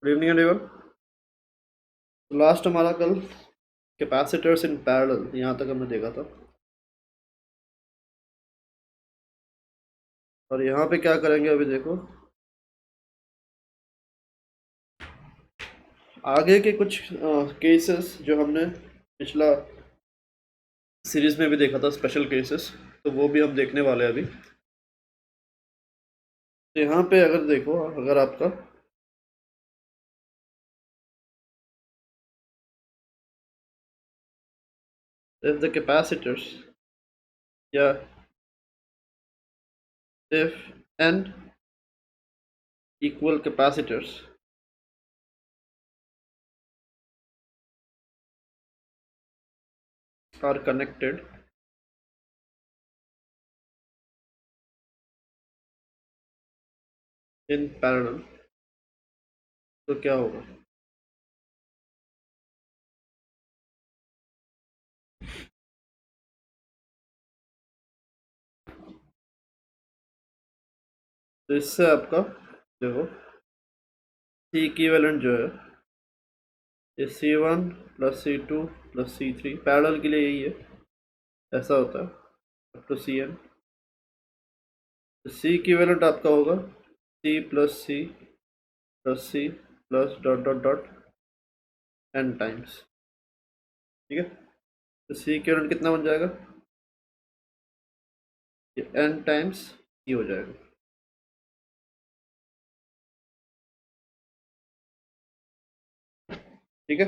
Good evening everyone. Last हमारा कल capacitors in parallel यहाँ तक हमने देखा था, और यहाँ पे क्या करेंगे अभी देखो। आगे के कुछ केसेस जो हमने पिछला सीरीज में भी देखा था, स्पेशल केसेस, तो वो भी हम देखने वाले हैं अभी। तो यहाँ पे अगर देखो, अगर आपका if the capacitors या if n equal capacitors are connected in parallel, तो क्या होगा। तो इससे आपका देखो सी इक्विवेलेंट जो है ये C1 plus C2 plus C3 parallel के लिए यही है, ऐसा होता है up to Cn। C equivalent आपका होगा C plus C plus C plus dot dot dot n times, ठीक है। तो सी इक्विवेलेंट कितना बन जाएगा, ये n टाइम्स C हो जाएगा, ठीक है।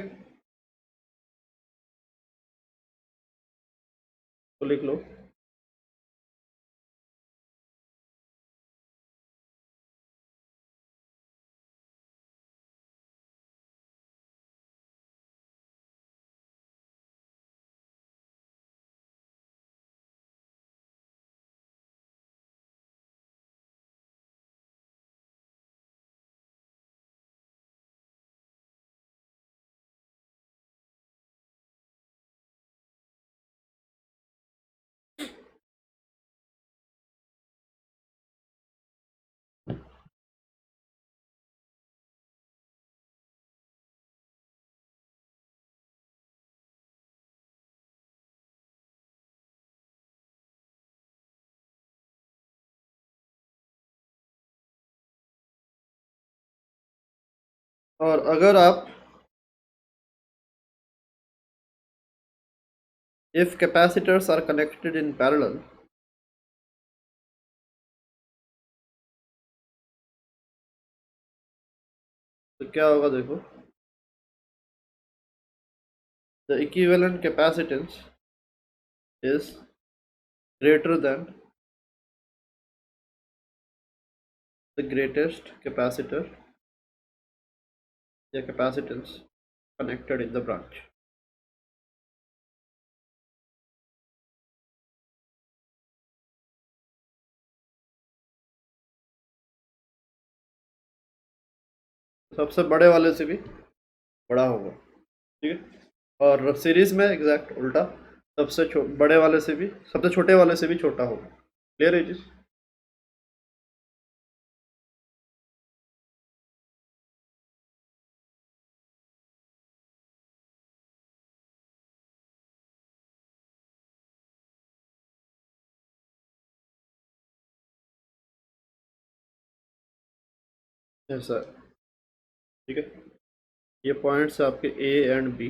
तो लिख लो और अगर आप if capacitors are connected in parallel, तो क्या होगा देखो, the equivalent capacitance is greater than the greatest capacitor या capacitance connected in the branch। सबसे बड़े वाले से भी बड़ा होगा, ठीक है। और सीरीज में एग्जैक्ट उल्टा, सबसे बड़े वाले से भी, सबसे छोटे वाले से भी छोटा होगा। क्लियर है चीज। ऐसा है, ठीक है। ये पॉइंट्स आपके ए एंड बी।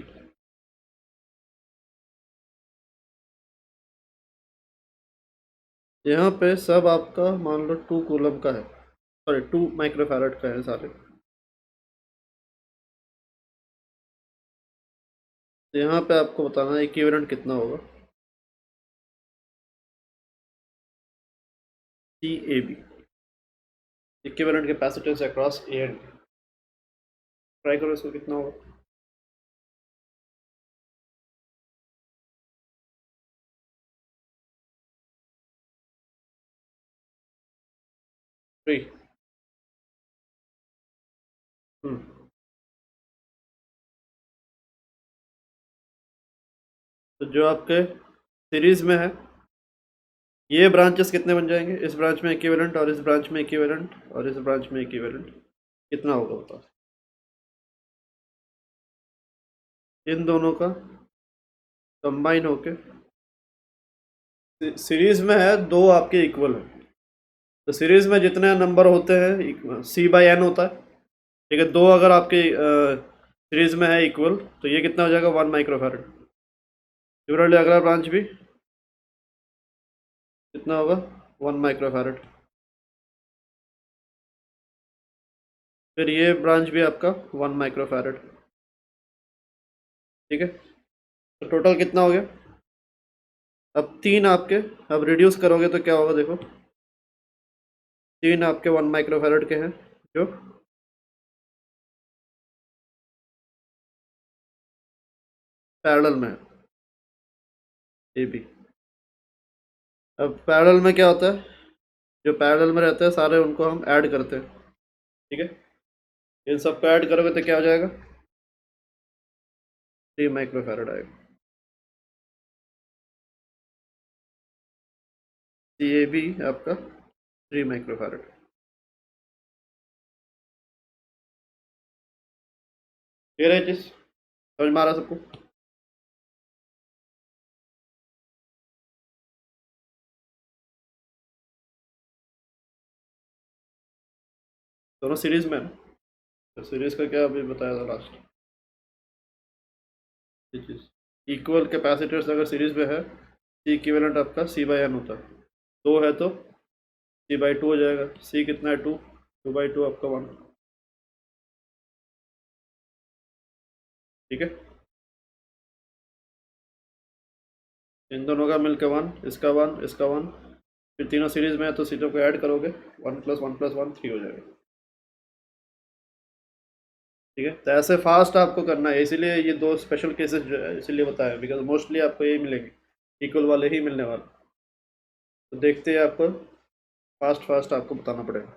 यहाँ पे सब आपका मान लो 2 कूलम का है, सॉरी 2 माइक्रोफैरड का है सारे। तो यहाँ पे आपको बताना है इक्विवेलेंट कितना होगा, C A B, equivalent capacitance across A and B. Try करो इसको कितना होगा। 3। तो जो आपके सीरीज में है, ये ब्रांचेस कितने बन जाएंगे, इस ब्रांच में इक्विवेलेंट और इस ब्रांच में इक्विवेलेंट और इस ब्रांच में इक्विवेलेंट, कितना होगा बताओ। इन दोनों का कंबाइन होके सीरीज में है, दो आपके इक्वल है। तो सीरीज में जितने नंबर होते हैं सी बाई एन होता है। ठीक है, दो अगर आपके सीरीज में है इक्वल, तो ये कितना हो जाएगा, 1 माइक्रोफैरड। सिमिलरली अगला ब्रांच भी कितना होगा, 1 माइक्रोफैरड। फिर ये ब्रांच भी आपका 1 माइक्रोफैरड। ठीक है, तो टोटल कितना हो गया। अब तीन आपके, अब रिड्यूस करोगे तो क्या होगा, देखो तीन आपके 1 माइक्रोफैरड के हैं जो पैरेलल में है, ये भी। अब पैरेलल में क्या होता है, जो पैरेलल में रहते हैं सारे उनको हम ऐड करते हैं। ठीक है, इन सबको ऐड करोगे तो क्या हो जाएगा, 3 माइक्रोफैरड आएगा। ये भी आपका 3 माइक्रोफैरड। क्लियर है चीज, समझ में आ रहा है सबको। दोनों सीरीज में है ना, तो सीरीज का क्या अभी बताया था लास्ट, ये चीज इक्वल कैपेसिटर्स अगर सीरीज में है, सी इक्विवेलेंट आपका सी बाई एन होता है। दो है तो सी बाई टू हो जाएगा। सी कितना है, टू, टू बाई टू आपका 1। ठीक है, इन दोनों का मिलकर 1, इसका 1, इसका 1, फिर तीनों सीरीज में है तो सीटों को ऐड करोगे, 1 + 1 + 1 3 हो जाएगा। ठीक है, तो ऐसे फास्ट आपको करना है, इसीलिए ये दो स्पेशल केसेस जो है इसीलिए बताया, बिकॉज मोस्टली आपको यही मिलेंगे, इक्वल वाले ही मिलने वाले। तो देखते हैं, आपको फास्ट फास्ट आपको बताना पड़ेगा।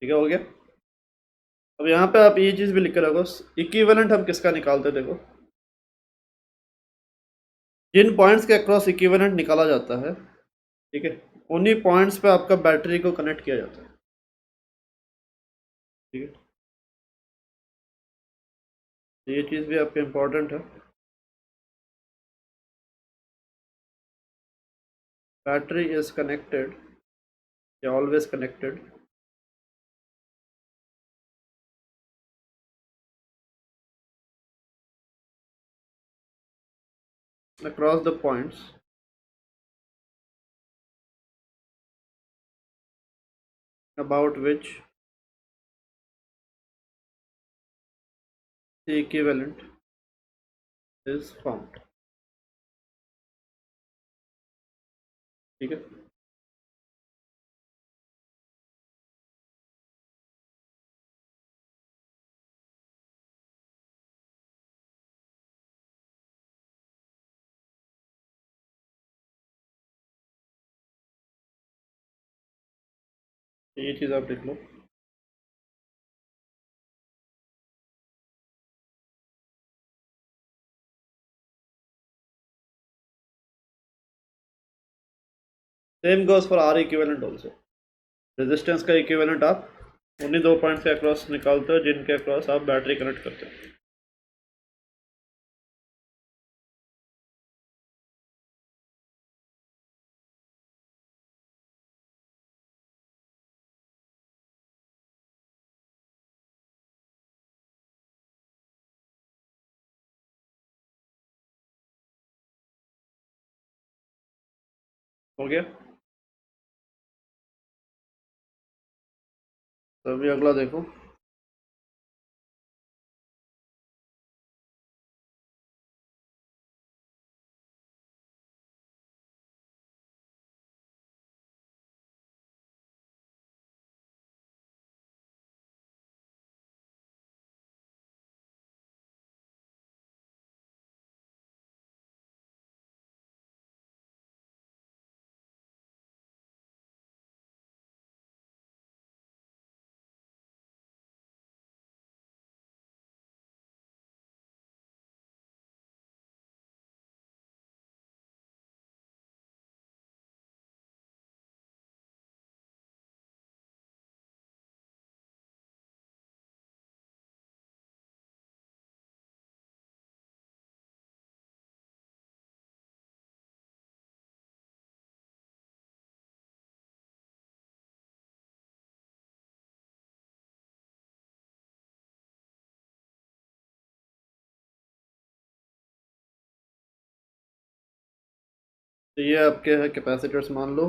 ठीक है, हो गया। अब यहाँ पे आप ये चीज़ भी लिख कर रखो, इक्विवेलेंट हम किसका निकालते हैं, देखो जिन पॉइंट्स के अक्रॉस इक्विवेलेंट निकाला जाता है, ठीक है, उन्हीं पॉइंट्स पे आपका बैटरी को कनेक्ट किया जाता है। ठीक है, तो ये चीज़ भी आपके इम्पोर्टेंट है। बैटरी इज कनेक्टेड या always connected across the points about which the equivalent is found। ठीक है, तो ये चीज़ आप लिख लो। Same goes for R equivalent also. Resistance का इक्विवेलेंट आप उन्हीं दो पॉइंट के अक्रॉस निकालते हो जिनके अक्रॉस आप बैटरी कनेक्ट करते हो। हो गया, तो अभी अगला देखो। तो ये आपके है कैपेसिटर्स मान लो।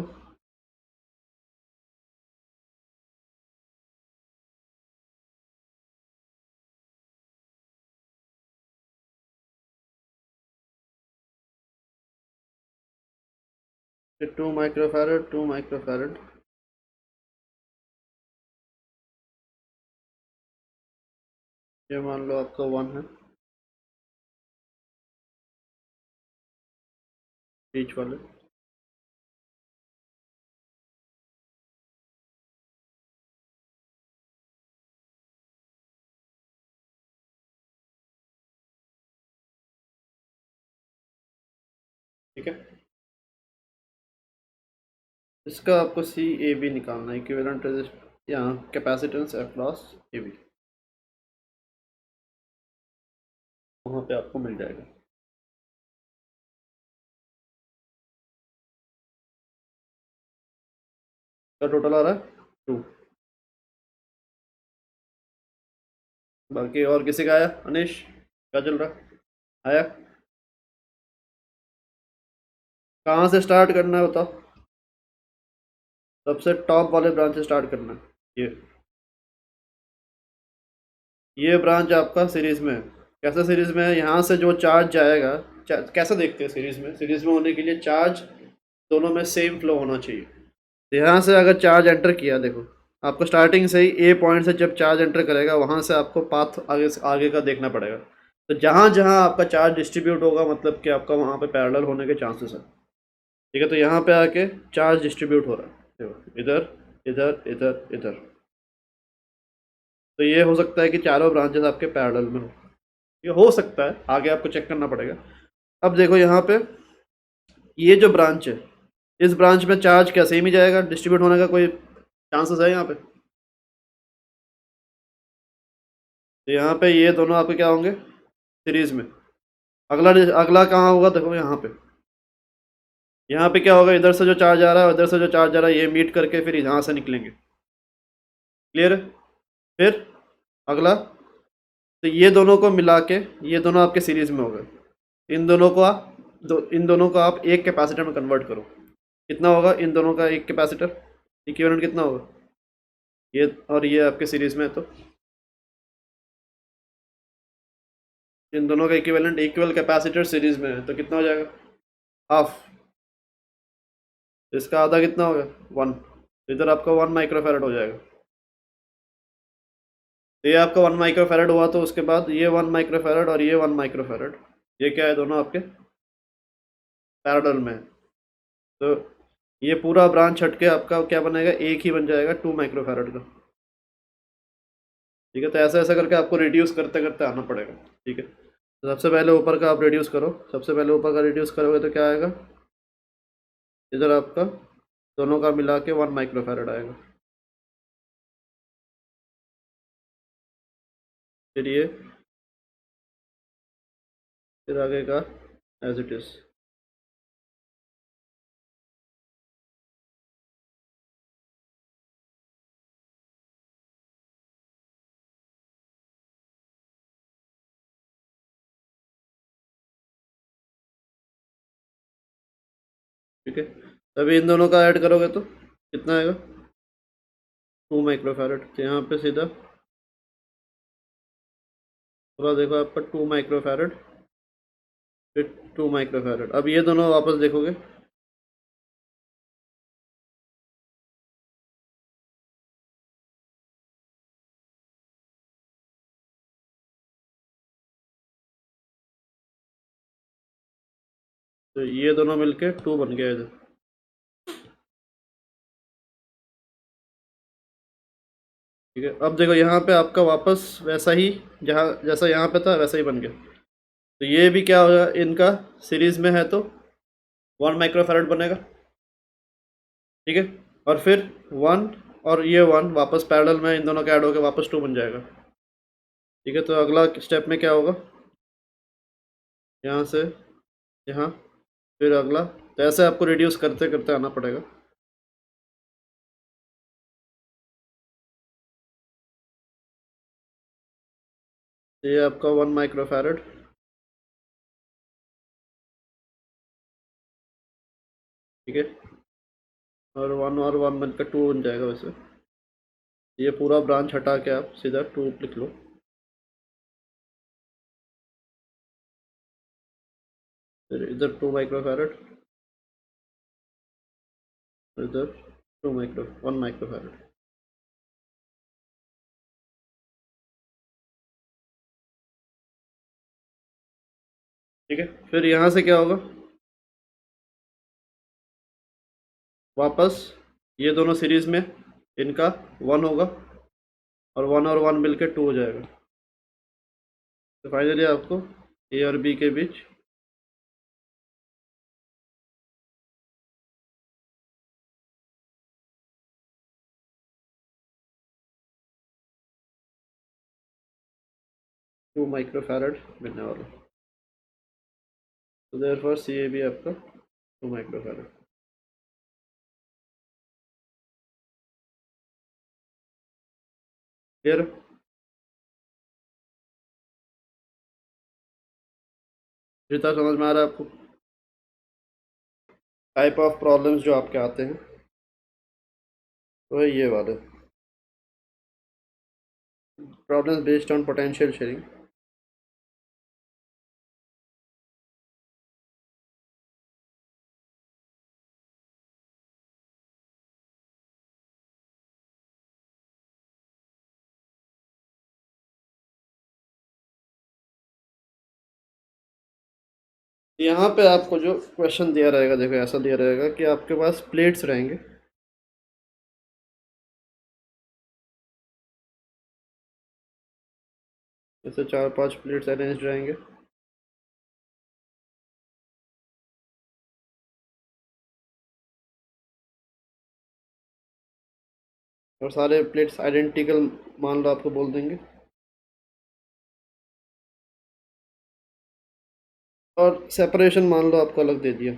ये 2 माइक्रोफैरड 2 माइक्रोफैरड, ये मान लो आपका 1 है बीच वाले। ठीक है, इसका आपको सी ए बी निकालना है, इक्विवेलेंट रेजिस्टेंस यहाँ कैपेसिटेंस अक्रॉस ए बी, वहाँ पे आपको मिल जाएगा। का टोटल आ रहा है 2। बाकी और किसी का आया? अनिश, क्या चल रहा? आया? कहाँ से स्टार्ट करना है बताओ? सबसे टॉप वाले ब्रांच से स्टार्ट करना है। ये ब्रांच आपका सीरीज में है। कैसे सीरीज में है? यहाँ से जो चार्ज जाएगा, कैसे देखते हैं सीरीज में? सीरीज में होने के लिए चार्ज दोनों में सेम फ्लो होना चाहिए। तो यहाँ से अगर चार्ज एंटर किया, देखो आपको स्टार्टिंग से ही ए पॉइंट से जब चार्ज एंटर करेगा, वहाँ से आपको पाथ आगे से आगे का देखना पड़ेगा। तो जहाँ जहाँ आपका चार्ज डिस्ट्रीब्यूट होगा, मतलब कि आपका वहाँ पे पैरेलल होने के चांसेस है। ठीक है, तो यहाँ पे आके चार्ज डिस्ट्रीब्यूट हो रहा है, देखो इधर इधर इधर इधर। तो ये हो सकता है कि चारों ब्रांचेस आपके पैरेलल में हो, ये हो सकता है, आगे आपको चेक करना पड़ेगा। अब देखो यहाँ पे ये जो ब्रांच है, इस ब्रांच में चार्ज क्या सेम ही जाएगा? डिस्ट्रीब्यूट होने का कोई चांसेस है यहाँ पे? तो यहाँ पे ये दोनों आपके क्या होंगे? सीरीज में। अगला अगला कहाँ होगा? देखो यहाँ पे क्या होगा? इधर से जो चार्ज आ रहा है, इधर से जो चार्ज आ रहा है, ये मीट करके फिर यहाँ से निकलेंगे। क्लियर है? फिर अगला, तो ये दोनों को मिला के ये दोनों आपके सीरीज में हो गए। इन दोनों को आप एक कैपेसिटर में कन्वर्ट करो, कितना होगा इन दोनों का एक कैपेसिटर? इक्विवेलेंट कितना होगा? ये और ये आपके सीरीज में है, तो इन दोनों का इक्विवेलेंट इक्वल कैपेसिटर सीरीज में है, तो कितना हो जाएगा? हाफ। इसका आधा कितना होगा? 1। इधर आपका 1 माइक्रोफैरड हो जाएगा। तो ये आपका 1 माइक्रोफैरड हुआ, तो उसके बाद ये 1 माइक्रोफैरड और ये 1 माइक्रोफैरड, ये क्या है? दोनों आपके पैरेलल में है। तो ये पूरा ब्रांच हट के आपका क्या बनेगा? एक ही बन जाएगा 2 माइक्रोफैरड का। ठीक है, तो ऐसे ऐसे करके आपको रिड्यूस करते करते आना पड़ेगा। ठीक है, तो सबसे पहले ऊपर का आप रिड्यूस करो। सबसे पहले ऊपर का रिड्यूस करोगे तो क्या आएगा? इधर आपका दोनों का मिला के 1 माइक्रोफैरड आएगा। फिर ये, फिर आगे का एज इट इज। ठीक है, तभी इन दोनों का ऐड करोगे तो कितना आएगा? 2 माइक्रोफैरड। तो यहाँ पे सीधा पूरा देखो आपका 2 माइक्रोफैरड, फिर 2 माइक्रोफैरड। अब ये दोनों वापस देखोगे, तो ये दोनों मिलके 2 बन गया इधर। ठीक है, अब देखो यहाँ पे आपका वापस वैसा ही, जहाँ जैसा यहाँ पे था वैसा ही बन गया। तो ये भी क्या होगा? इनका सीरीज में है तो 1 माइक्रोफैरड बनेगा। ठीक है, और फिर 1 और ये 1 वापस पैरेलल में इन दोनों का ऐड होकर वापस 2 बन जाएगा। ठीक है, तो अगला स्टेप में क्या होगा? यहाँ से यहाँ, फिर अगला, तो ऐसे आपको रिड्यूस करते करते आना पड़ेगा। ये आपका 1 माइक्रोफैरड, ठीक है, और वन बनकर टू बन जाएगा वैसे। ये पूरा ब्रांच हटा के आप सीधा टू लिख लो। फिर इधर 2 माइक्रोफैरड, इधर 1 माइक्रोफैरड। ठीक है, फिर यहाँ से क्या होगा, वापस ये दोनों सीरीज में इनका 1 होगा, और वन मिलकर 2 हो जाएगा। तो फाइनली आपको ए और बी के बीच टू माइक्रोफैरड मिलने वाला। तो देयरफॉर सी ए बी आपका 2 माइक्रोफैरड। क्लियर? जितना समझ में आ रहा है आपको टाइप ऑफ प्रॉब्लम्स जो आपके आते हैं, तो ये वाले problems based on potential sharing. यहाँ पे आपको जो क्वेश्चन दिया रहेगा, देखो ऐसा दिया रहेगा कि आपके पास प्लेट्स रहेंगे, जैसे 4-5 प्लेट्स अरेंज रहेंगे। और सारे प्लेट्स आइडेंटिकल मान लो आपको बोल देंगे, और सेपरेशन मान लो आपको अलग दे दिया।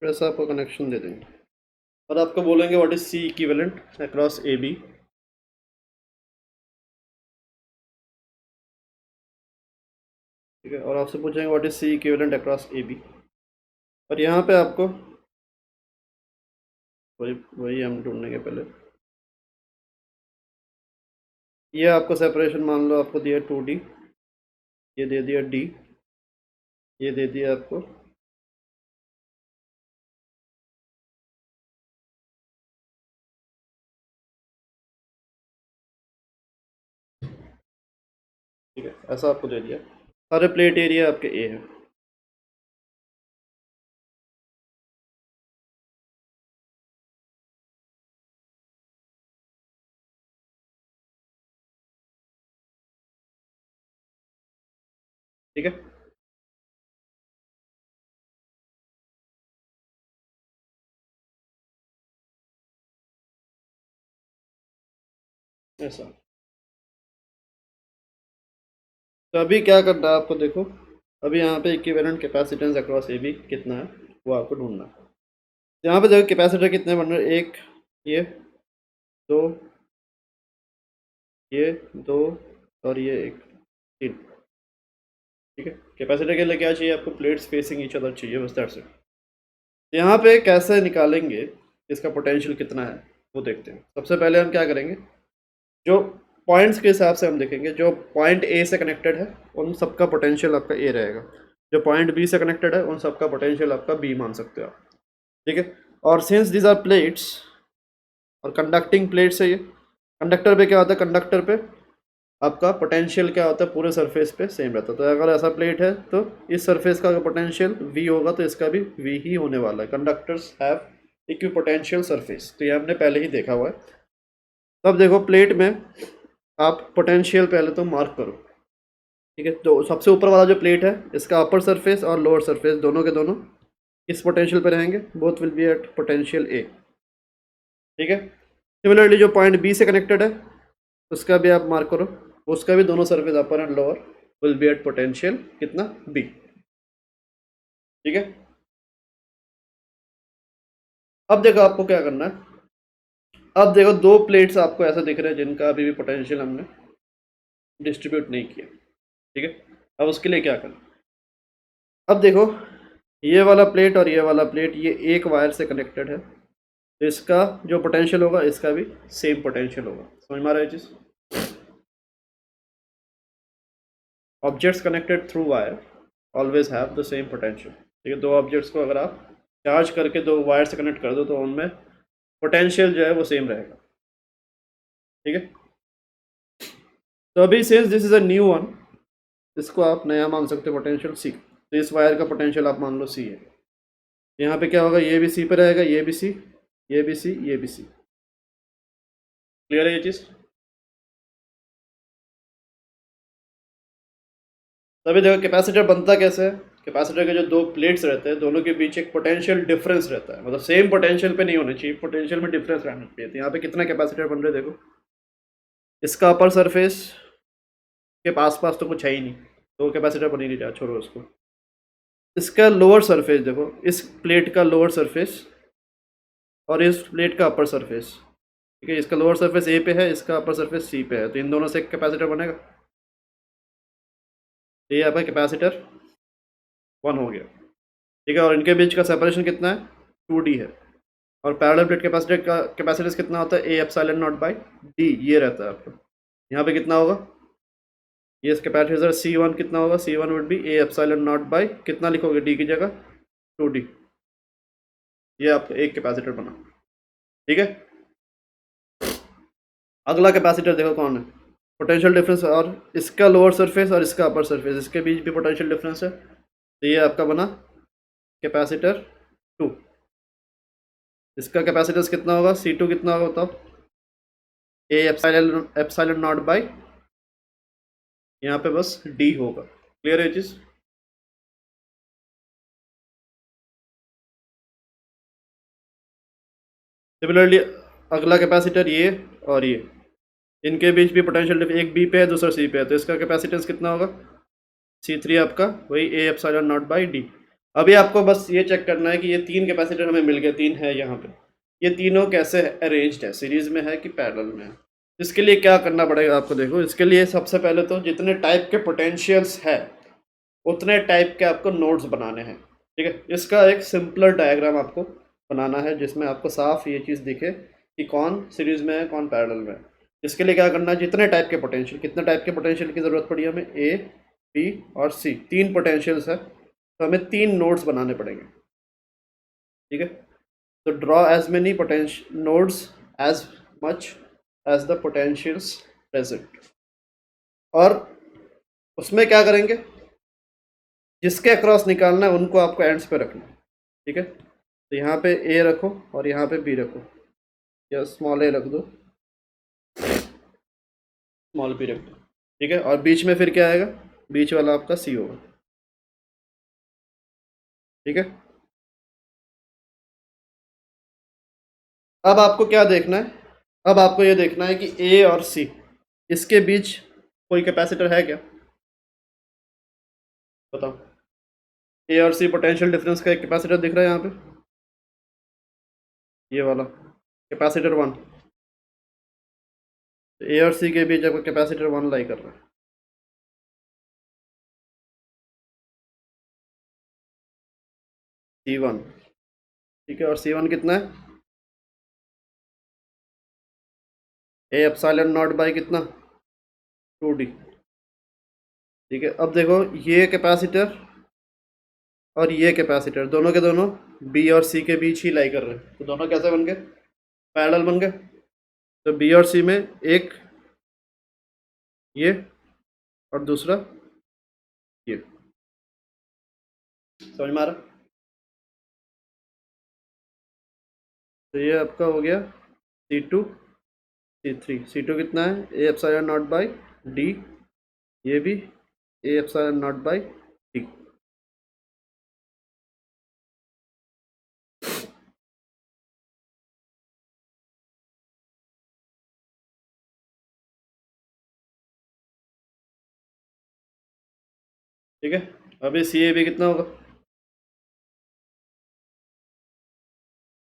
वैसा आपको कनेक्शन दे देंगे, और आपको बोलेंगे what is C equivalent across A B. ठीक है, और आपसे पूछेंगे what is C equivalent across A B. और यहाँ पे आपको वही वही हम ढूंढेंगे पहले। ये आपको सेपरेशन मान लो आपको दिया 2D, ये दे दिया D, ये दे दिया आपको ठीक है, ऐसा आपको दे दिया। सारे प्लेट एरिया आपके ए है। ठीक है, ऐसा। तो अभी क्या करना है आपको, देखो अभी यहाँ पे equivalent capacitance across A B कितना है वो आपको ढूंढना है। यहाँ पे देखो कैपेसिटर कितने बन रहे हैं, एक, ये दो, ये दो, और ये एक, 3। ठीक है, कैपेसिटर के लिए क्या चाहिए आपको, प्लेट्स फेसिंग ईच अदर चाहिए, बस दैट्स इट। यहाँ पे कैसे निकालेंगे इसका पोटेंशियल कितना है वो देखते हैं। सबसे पहले हम क्या करेंगे, जो पॉइंट्स के हिसाब से हम देखेंगे, जो पॉइंट ए से कनेक्टेड है उन सबका पोटेंशियल आपका ए रहेगा, जो पॉइंट बी से कनेक्टेड है उन सबका पोटेंशियल आपका बी मान सकते हो आप। ठीक है, और सिंस दीज आर प्लेट्स, और कंडक्टिंग प्लेट्स है ये, कंडक्टर पे क्या होता है, कंडक्टर पे आपका पोटेंशियल क्या होता है, पूरे सरफेस पे सेम रहता है। तो अगर ऐसा प्लेट है तो इस सरफेस का पोटेंशियल v होगा, तो इसका भी v ही होने वाला है। कंडक्टर्स हैव इक्विपोटेंशियल सरफेस, तो ये हमने पहले ही देखा हुआ है। तब देखो प्लेट में आप पोटेंशियल पहले तो मार्क करो। ठीक है, तो सबसे ऊपर वाला जो प्लेट है इसका अपर सरफेस और लोअर सरफेस दोनों के दोनों किस पोटेंशियल पे रहेंगे, both will be at potential A. ठीक है, सिमिलरली जो पॉइंट बी से कनेक्टेड है उसका भी आप मार्क करो, उसका भी दोनों surface upper and lower will be at potential कितना, बी। ठीक है, अब देखो आपको क्या करना है। अब देखो दो प्लेट्स आपको ऐसा दिख रहे हैं जिनका अभी भी पोटेंशियल हमने डिस्ट्रीब्यूट नहीं किया। ठीक है, अब उसके लिए क्या करना, अब देखो ये वाला प्लेट और ये वाला प्लेट ये एक वायर से कनेक्टेड है, तो इसका जो पोटेंशियल होगा इसका भी सेम पोटेंशियल होगा। समझ में आ रहा है चीज़। Objects connected through wire always have the same potential. ठीक है, दो ऑब्जेक्ट्स को अगर आप चार्ज करके दो वायर से कनेक्ट कर दो तो उनमें पोटेंशियल जो है वो सेम रहेगा। ठीक है, तो अभी since this is a new one, इसको आप नया मान सकते हो पोटेंशियल सी, तो इस वायर का पोटेंशियल आप मान लो सी है। यहाँ पे क्या होगा, ये भी सी पे रहेगा, ये भी सी, ये भी सी, ये भी सी। क्लियर है ये चीज़। तभी देखो कैपेसिटर बनता कैसे है, कैपेसिटर के जो दो प्लेट्स रहते हैं दोनों के बीच एक पोटेंशियल डिफरेंस रहता है, मतलब सेम पोटेंशियल पे नहीं होना चाहिए, पोटेंशियल में डिफरेंस रहना चाहिए। तो यहाँ पे कितना कैपेसिटर बन रहे हैं देखो, इसका अपर सरफेस के पास पास तो कुछ है ही नहीं, तो कैपेसिटर बन ही नहीं रहा, छोड़ो उसको। इसका लोअर सरफेस देखो, इस प्लेट का लोअर सरफेस और इस प्लेट का अपर सरफेस। ठीक है, इसका लोअर सरफेस ए पे है, इसका अपर सरफेस सी पे है, तो इन दोनों से एक कैपेसिटर बनेगा। ये आपका कैपेसिटर 1 हो गया। ठीक है, और इनके बीच का सेपरेशन कितना है, 2d है। और पैरेलल प्लेट कैपेसिटर का कैपेसिटेंस कितना होता है, A epsilon not by D, ये रहता है आपका। यहाँ पे कितना होगा, ये इसके कैपेसिटर C1 कितना होगा, C1 would be A epsilon not by कितना लिखोगे, डी की जगह 2d। ये आपका एक कैपेसिटर बना। ठीक है, अगला कैपेसिटर देखो कौन है, पोटेंशियल डिफरेंस, और इसका लोअर सरफेस और इसका अपर सरफेस, इसके बीच भी पोटेंशियल डिफरेंस है, तो ये आपका बना कैपेसिटर 2। इसका कैपेसिटेंस कितना होगा, C2 कितना होगा बताओ, ए एप्सिलॉन नॉट बाई, यहाँ पे बस डी होगा। क्लियर है चीज। सिमिलरली अगला कैपेसिटर ये और ये, इनके बीच भी पोटेंशियल एक बी पे है दूसरा सी पे है, तो इसका कैपेसिटेंस कितना होगा, C3 आपका वही A epsilon not by D. अभी आपको बस ये चेक करना है कि ये तीन कैपेसिटर हमें मिल गए, तीन है यहाँ पे, ये तीनों कैसे अरेंज्ड है, सीरीज में है कि पैरेलल में है। इसके लिए क्या करना पड़ेगा आपको, देखो इसके लिए सबसे पहले तो जितने टाइप के पोटेंशियल्स है उतने टाइप के आपको नोड्स बनाने हैं। ठीक है, इसका एक सिंपलर डायग्राम आपको बनाना है जिसमें आपको साफ ये चीज़ दिखे कि कौन सीरीज में है कौन पैरेलल में है। इसके लिए क्या करना है, जितने टाइप के पोटेंशियल, कितने टाइप के पोटेंशियल की ज़रूरत पड़ी हमें, ए बी और सी, तीन पोटेंशियल्स है, तो हमें तीन नोड्स बनाने पड़ेंगे। ठीक है, तो draw as many potential nodes as much as the potentials present. और उसमें क्या करेंगे, जिसके अक्रॉस निकालना है उनको आपको एंड्स पे रखना है। ठीक है, तो यहाँ पे ए रखो और यहाँ पे बी रखो, या स्मॉल ए रख दो, स्मॉल बी रख दो। ठीक है, और बीच में फिर क्या आएगा, बीच वाला आपका सी होगा। ठीक है, अब आपको क्या देखना है, अब आपको ये देखना है कि ए और सी इसके बीच कोई कैपेसिटर है क्या, बताओ। ए और सी पोटेंशियल डिफरेंस का एक कैपेसिटर दिख रहा है यहाँ पे, ये वाला कैपेसिटर 1। ए और सी के बीच आपका कैपेसिटर 1 लाई कर रहा है, C1। ठीक है, और C1 कितना है, ए एप्सिलॉन नॉट बाई कितना, 2d। ठीक है, अब देखो ये कैपेसिटर और ये कैपेसिटर दोनों के दोनों बी और सी के बीच ही लाई कर रहे हैं, तो दोनों कैसे बन गए, पैरेलल बन गए। तो बी और सी में एक ये और दूसरा ये, समझ में आ रहा। तो ये आपका हो गया C2 C3। C2 कितना है, A epsilon not by D, ये भी A epsilon not by D. ठीक है। अभी सी ए बी कितना होगा,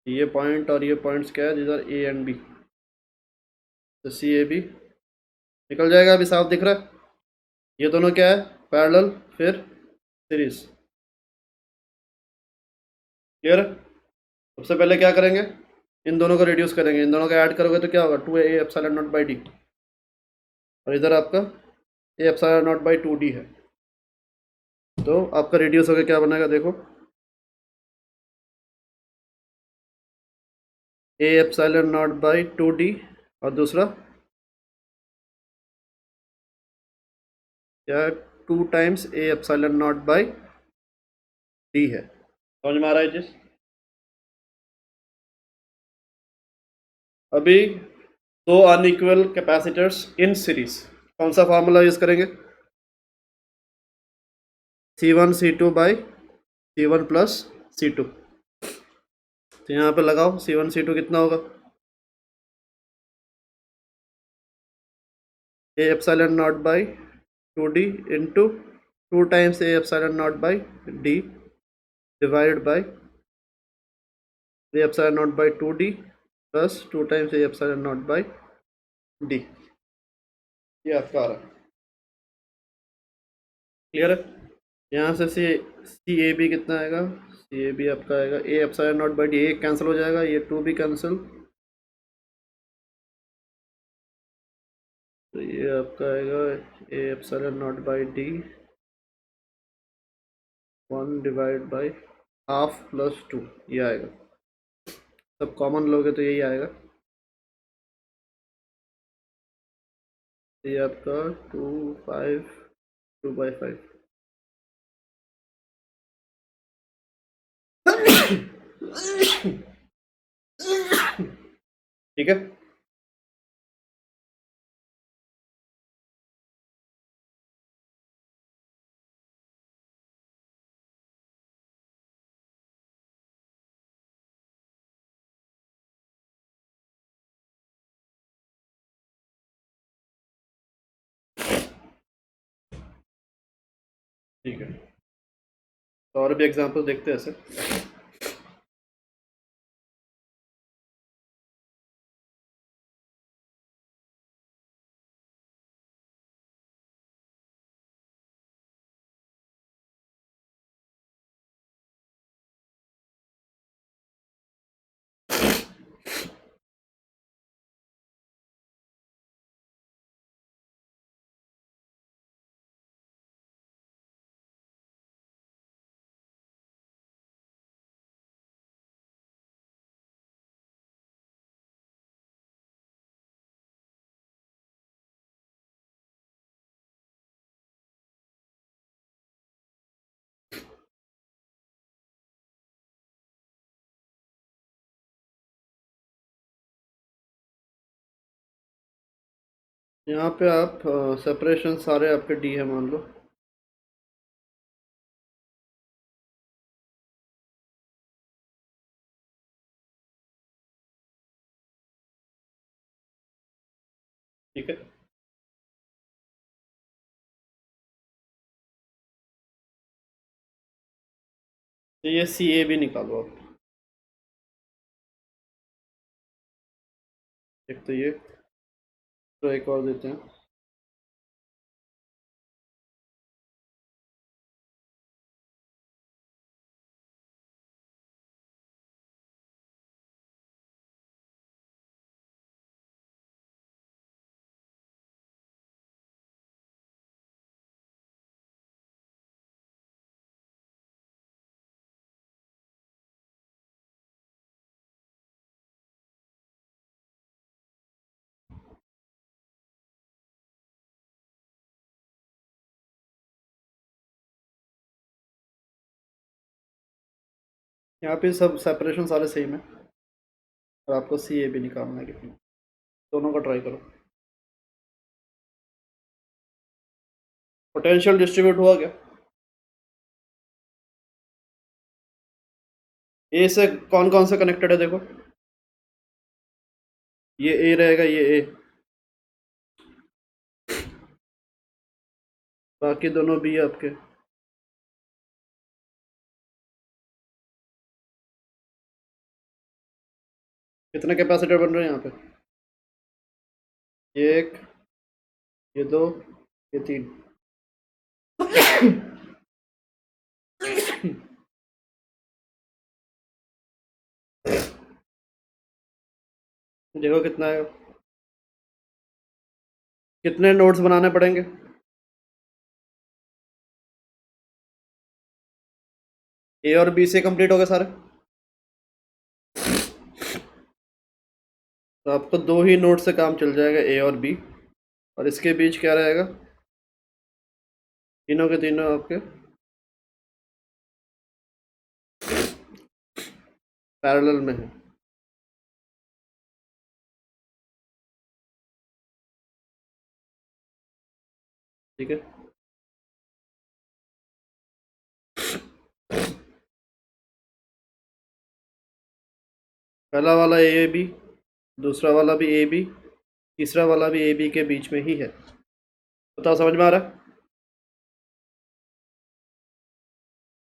ये पॉइंट और ये पॉइंट्स क्या है, these are A and B, तो सी ए बी निकल जाएगा, अभी साफ दिख रहा है। ये दोनों क्या है, पैरेलल, फिर सीरीज। क्लियर है। सबसे पहले क्या करेंगे, इन दोनों को रिड्यूस करेंगे, इन दोनों को ऐड करोगे तो क्या होगा, 2 A epsilon not by D, और इधर आपका A epsilon not by 2 D है। तो आपका रिड्यूस होकर क्या बनेगा, देखो, A epsilon not by 2 D, और दूसरा क्या है, 2 times A epsilon not by D है। समझ में आ रहा है चीज। अभी दो अनइक्वल कैपेसिटर्स इन सीरीज, कौन सा फार्मूला यूज करेंगे, C1 C2 by C1 plus C2। तो यहाँ पे लगाओ, C1 C2 कितना होगा, A epsilon not by 2 D into 2 times A epsilon not by D divided by A epsilon not by 2 D plus 2 times A epsilon not by D. ये आपका आ रहा है। क्लियर है। यहाँ से सी ए बी कितना आएगा, सी ए बी आपका आएगा A epsilon not by D, एक कैंसिल हो जाएगा, ये 2 भी कैंसिल, तो ये आपका आएगा A epsilon not by D 1/12 plus 2, ये आएगा। सब कॉमन लोगे तो यही आएगा, ये आपका 2/5 ठीक है। ठीक है, तो और भी एग्जांपल देखते हैं ऐसे। यहाँ पे आप सेपरेशन सारे आपके डी है मान लो, ठीक है। तो ये सी ए भी निकालो आप, एक तो ये, तो एक और देते हैं, यहाँ पे सब सेपरेशन सारे सेम है, और आपको सी ए भी निकालना है कितना, दोनों का ट्राई करो। पोटेंशियल डिस्ट्रीब्यूट हुआ क्या, ए से कौन कौन से कनेक्टेड है देखो, ये ए रहेगा, ये ए, बाकी दोनों बी आपके। कितने कैपेसिटर बन रहे हैं यहाँ पे? ये एक, ये दो, ये तीन। देखो कितना है, कितने नोड्स बनाने पड़ेंगे? ए और बी से कंप्लीट हो गए सारे, तो आपको दो ही नोड से काम चल जाएगा, ए और बी। और इसके बीच क्या रहेगा? तीनों के तीनों आपके पैरेलल में है। ठीक है, पहला वाला ए बी, दूसरा वाला भी ए बी, तीसरा वाला भी ए बी के बीच में ही है। बताओ समझ में आ रहा है?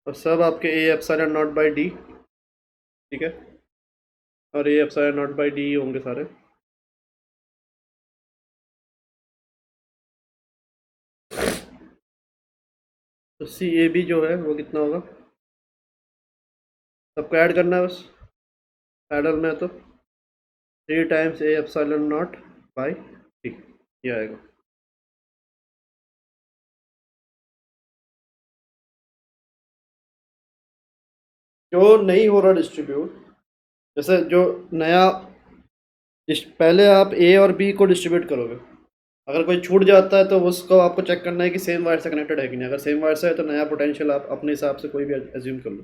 और सब आपके A epsilon not by D. ठीक है, और A epsilon not by D होंगे सारे। तो सी ए बी जो है वो कितना होगा? सबको ऐड करना है बस, पैरेलल में है तो 3 times A epsilon not by D, ये आएगा। जो नहीं हो रहा डिस्ट्रीब्यूट, जैसे जो नया पहले आप ए और बी को डिस्ट्रीब्यूट करोगे, अगर कोई छूट जाता है तो उसको आपको चेक करना है कि सेम वायर से कनेक्टेड है कि नहीं। अगर सेम वायर से है तो नया पोटेंशियल आप अपने हिसाब से कोई भी एज्यूम कर लो।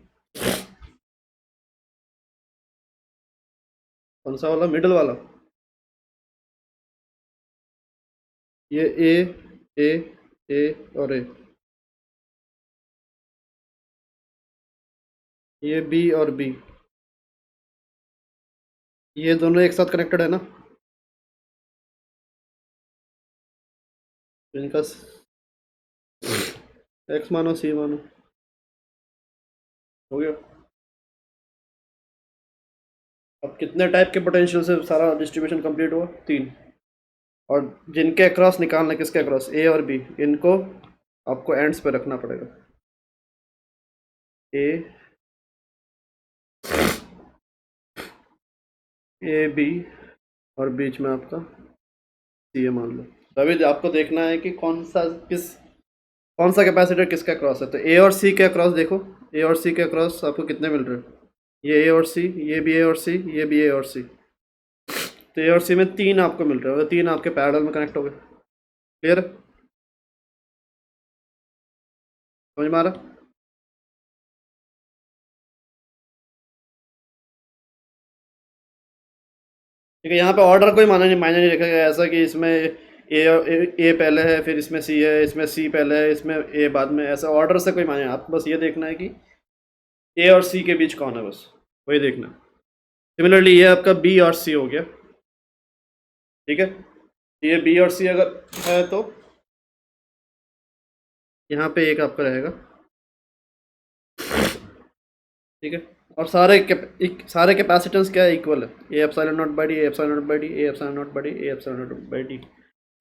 कौन सा वाला? मिडल वाला? ये ए ए और ए, ये बी और बी, ये दोनों एक साथ कनेक्टेड है ना, तो इनका एक्स मानो सी मानो, हो गया। अब कितने टाइप के पोटेंशियल से सारा डिस्ट्रीब्यूशन कंप्लीट हुआ? 3। और जिनके अक्रॉस निकालना, किसके अक्रॉस? ए और बी, इनको आपको एंड्स पे रखना पड़ेगा। ए ए बी और बीच में आपका सी ए मान लो। तो अभी आपको देखना है कि कौन सा कैपेसिटर किसका क्रॉस है। तो ए और सी के अक्रॉस देखो, ए और सी के अक्रॉस आपको कितने मिल रहे हैं? ये ए और सी, ये भी ए और सी, ये भी ए और सी। तो ए और सी में 3 आपको मिल रहे हैं, 3 आपके पैरेलल में कनेक्ट हो गए। क्लियर? समझ में आ रहा? ठीक है, यहाँ पे ऑर्डर कोई मायने नहीं रखेगा ऐसा कि इसमें ए पहले है, फिर इसमें सी है, इसमें सी पहले है, इसमें ए बाद में। ऐसा ऑर्डर से कोई मायने नहीं। आपको बस ये देखना है कि ए और सी के बीच कौन है, बस वही देखना है। सिमिलरली ये आपका बी और सी हो गया। ठीक है, ये बी और सी अगर है तो यहाँ पे एक आपका रहेगा। ठीक है, और सारे कैपेसिटेंस क्या है? इक्वल है। A epsilon not by D, A epsilon not by D, A epsilon not by D, A epsilon not by D.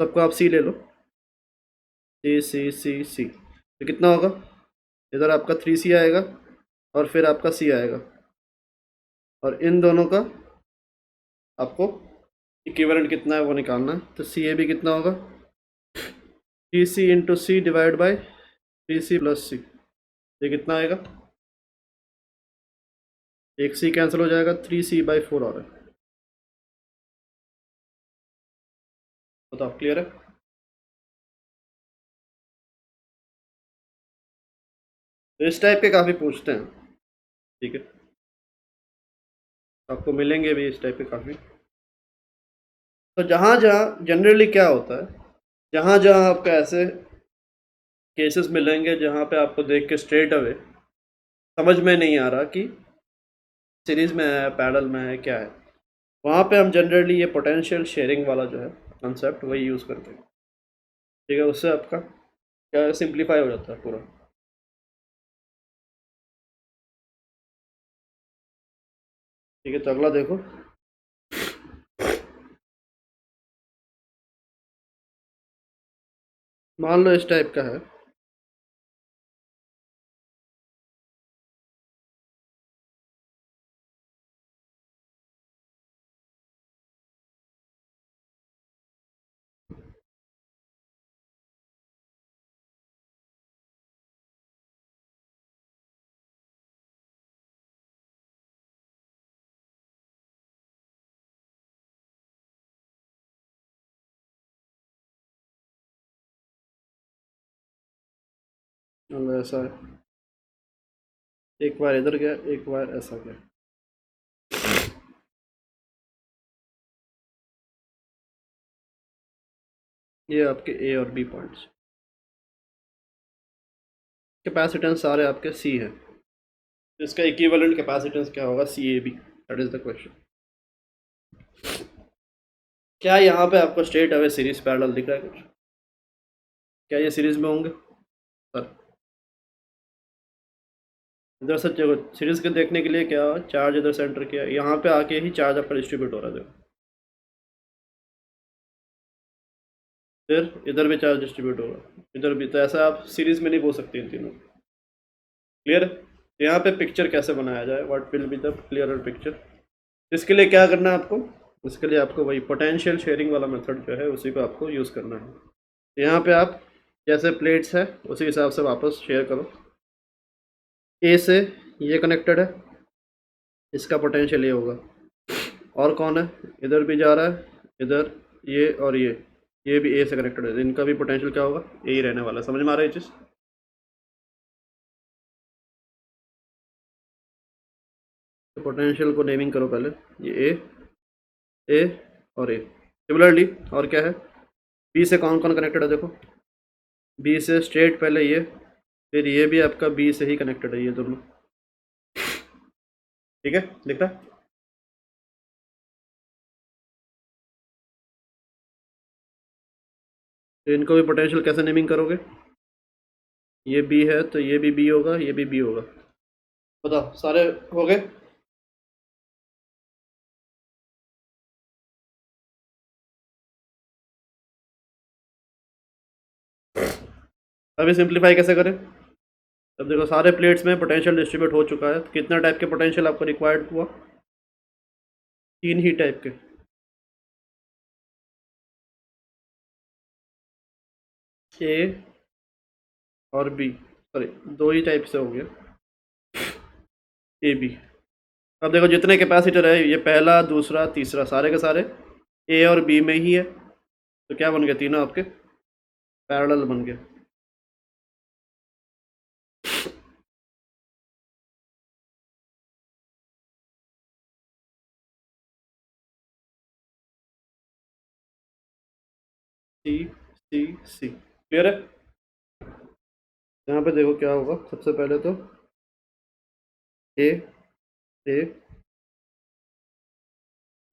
सबको आप सी ले लो, सी सी सी सी। तो कितना होगा? इधर आपका 3C आएगा और फिर आपका सी आएगा, और इन दोनों का आपको इक्विवेलेंट कितना है वो निकालना है। तो सी ए बी कितना होगा? 3C into C divide by 3C plus C. ये कितना आएगा? एक सी कैंसिल हो जाएगा, 3C/4 आ रहा है। बताओ, क्लियर है? तो इस टाइप के काफ़ी पूछते हैं। ठीक है, आपको मिलेंगे भी इस टाइप के काफ़ी। तो जहाँ जहाँ जनरली क्या होता है, जहाँ जहाँ आपको ऐसे केसेस मिलेंगे जहाँ पे आपको देख के स्ट्रेट अवे समझ में नहीं आ रहा कि सीरीज़ में है, पैरेलल में है, क्या है, वहाँ पे हम जनरली ये पोटेंशियल शेयरिंग वाला जो है कंसेप्ट वही यूज़ करते हैं। ठीक है, उससे आपका क्या सिंप्लीफाई हो जाता है पूरा। ठीक है, तो अगला देखो। मान लो इस टाइप का है, मान लो ऐसा है, एक बार इधर गया, एक बार ऐसा गया। ये आपके ए और बी पॉइंट्स, कैपेसिटेंस सारे आपके सी है, इसका इक्विवेलेंट कैपेसिटेंस क्या होगा, C A B, that is the question. क्या यहाँ पे आपको स्ट्रेट अवे सीरीज पैरेलल दिख रहा है कुछ? क्या ये सीरीज में होंगे सर? इधर से देखो, सीरीज के देखने के लिए क्या, चार्ज इधर सेंटर किया, यहाँ पे आके ही चार्ज आपका डिस्ट्रीब्यूट हो रहा है, देखो फिर इधर भी चार्ज डिस्ट्रीब्यूट होगा, इधर भी, तो ऐसा आप सीरीज में नहीं बोल सकते इन तीनों। क्लियर? यहाँ पे पिक्चर कैसे बनाया जाए, what will be the clearer picture? इसके लिए क्या करना है आपको, इसके लिए आपको वही पोटेंशियल शेयरिंग वाला मेथड जो है उसी को आपको यूज़ करना है। यहाँ पे आप जैसे प्लेट्स है उसी हिसाब से वापस शेयर करो। ए से ये कनेक्टेड है, इसका पोटेंशियल ये होगा, और कौन है, इधर भी जा रहा है, इधर ये और ये भी ए से कनेक्टेड है, इनका भी पोटेंशियल क्या होगा, ए ही रहने वाला है। समझ में आ रहा है ये चीज़? तो पोटेंशियल को नेमिंग करो पहले, ये ए और ए। सिमिलरली और क्या है, बी से कौन कौन कनेक्टेड है, देखो बी से स्ट्रेट पहले ये, फिर ये भी आपका बी से ही कनेक्टेड है, ये दोनों। ठीक है, दिख रहा है? तो इनको भी पोटेंशियल कैसे नेमिंग करोगे, ये बी है तो ये भी बी होगा, ये भी बी होगा। बताओ, सारे हो गए? अभी सिंप्लीफाई कैसे करें? अब देखो सारे प्लेट्स में पोटेंशियल डिस्ट्रीब्यूट हो चुका है, तो कितना टाइप के पोटेंशियल आपको रिक्वायर्ड हुआ, तीन ही टाइप के। ए और बी, सॉरी दो ही टाइप से हो गया, ए बी। अब देखो जितने कैपेसिटर है, ये पहला दूसरा तीसरा सारे के सारे ए और बी में ही है, तो क्या बन गया, तीनों आपके पैरेलल बन गए। सी सी सी, क्लियर है? यहाँ पे देखो क्या होगा, सबसे पहले तो ए ए,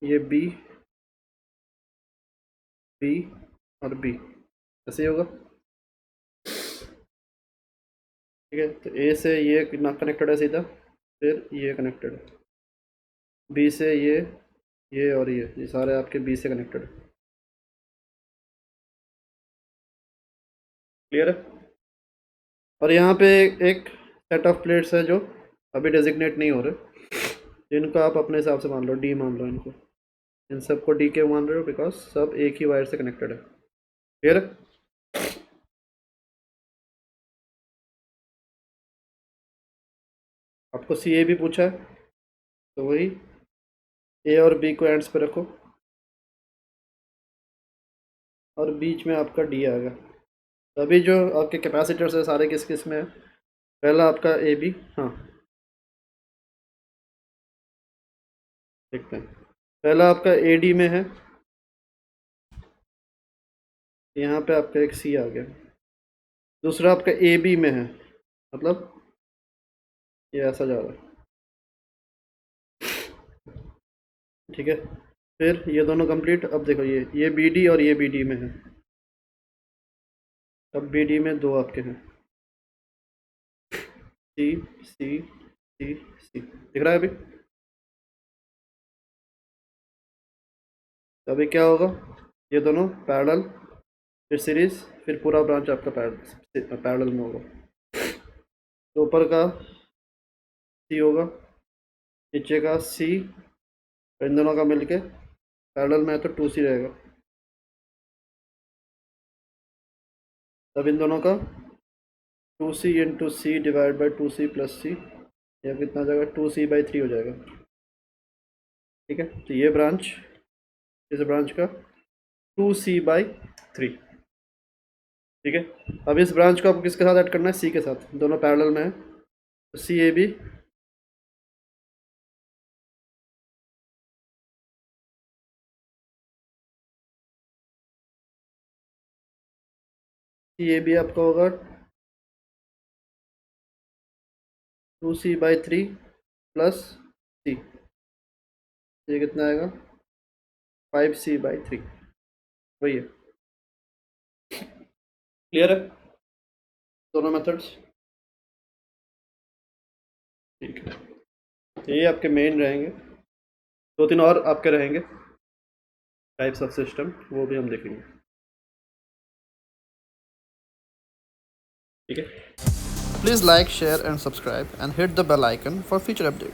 ये बी बी और बी, ऐसे ही होगा। ठीक है, तो ए से ये कनेक्टेड है सीधा, फिर ये कनेक्टेड है, बी से ये और ये सारे आपके बी से कनेक्टेड है। क्लियर है? और यहाँ पे एक सेट ऑफ प्लेट्स है जो अभी डेजिग्नेट नहीं हो रहे, इनको आप अपने हिसाब से मान लो, डी मान लो इनको, इन सबको डी के मान रहे हो बिकॉज सब एक ही वायर से कनेक्टेड है। क्लियर है? आपको सी ए भी पूछा है, तो वही ए और बी को एंड्स पे रखो, और बीच में आपका डी आएगा। तो अभी जो आपके कैपेसिटर्स है सारे किस किस में है, पहला आपका ए बी, हाँ देखते हैं, पहला आपका ए डी में है, यहाँ पे आपका एक सी आ गया, दूसरा आपका ए बी में है, मतलब ये ऐसा जा रहा है। ठीक है, फिर ये दोनों कंप्लीट, अब देखो ये बी डी और ये बी डी में है, अब बी डी में दो आपके हैं, सी सी सी सी, दिख रहा है अभी? तो अभी क्या होगा, ये दोनों पैरेलल फिर सीरीज, फिर पूरा ब्रांच आपका पैरेलल में होगा। तो ऊपर का सी होगा, नीचे का सी, इन दोनों का मिलके पैरेलल में है तो 2C रहेगा। तब इन दोनों का 2C into C divide by 2C plus C, या कितना हो जाएगा 2C/3 हो जाएगा। ठीक है, तो ये ब्रांच, इस ब्रांच का 2C/3। ठीक है, अब इस ब्रांच को आपको किसके साथ ऐड करना है, सी के साथ, दोनों पैरेलल में है तो सी ए बी आपका होगा 2C/3 प्लस सी, ये कितना आएगा 5C/3, वही है। क्लियर है दोनों मेथड्स? ठीक है, तो ये आपके मेन रहेंगे, 2-3 और आपके रहेंगे टाइप्स ऑफ सिस्टम, वो भी हम देखेंगे। ठीक है, please like, share and subscribe and hit the bell icon for future updates.